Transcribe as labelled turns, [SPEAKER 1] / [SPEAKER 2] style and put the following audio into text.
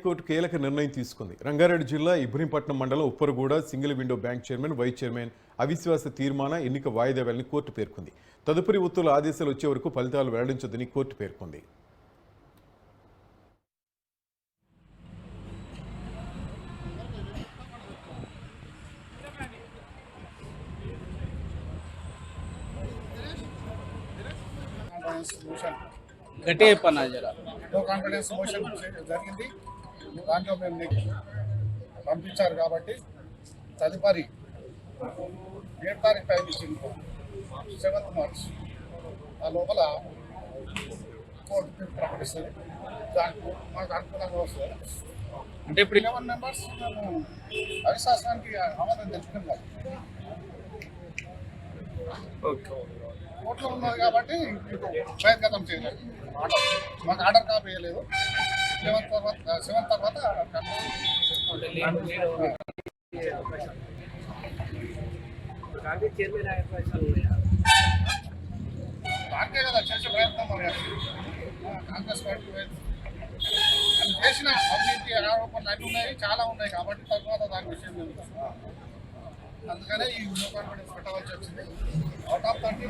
[SPEAKER 1] High court కీలక నిర్ణయం తీసుకుంది. రంగారెడ్డి జిల్లా ఇబ్రహీంపట్నం మండలం Upparguda single window bank chairman, vice chairman అవిశ్వాస తీర్మాన ఎన్నిక వాయిదా వేయాలని కోర్టు పేర్కొంది. తదుపరి ఉత్తర్వుల ఆదేశాలు వచ్చే వరకు ఫలితాలు వెల్లడించొద్దని కోర్టు పేర్కొంది.
[SPEAKER 2] గట్టి చెప్పన్నా జర.
[SPEAKER 3] నో కాన్ఫిడెన్స్ మోషన్ జరిగింది. దాంట్లో మేము నీకు పంపించారు కాబట్టి తదుపరి 7 తారీఖు టైం ఇచ్చింది 7th మార్చ్. ఆ లోపల కోర్టు తీర్పు ప్రకటిస్తుంది. దానికి మాకు అనుకూలంగా వస్తుంది.
[SPEAKER 2] అంటే ఇప్పుడు
[SPEAKER 3] 11 మెంబర్స్ మేము అవిశ్వాసానికి ఆమోదం తెలుసుకున్నాం. కోర్టులో ఉన్నది కాబట్టి మీకు బహిర్గతం చేయలేదు. మాకు ఆర్డర్ కాపీ వేయలేదు. 7 తర్వాత దానికే కదా చేసే ప్రయత్నం. మరి కాంగ్రెస్ పార్టీ చేసిన అవినీతి ఆరోపణలు అన్నీ ఉన్నాయి, చాలా ఉన్నాయి కాబట్టి తర్వాత దాని విషయం అందుకనే ఈ నో కాన్ఫిడెన్స్ పెట్టవలసి వచ్చింది. Out of 30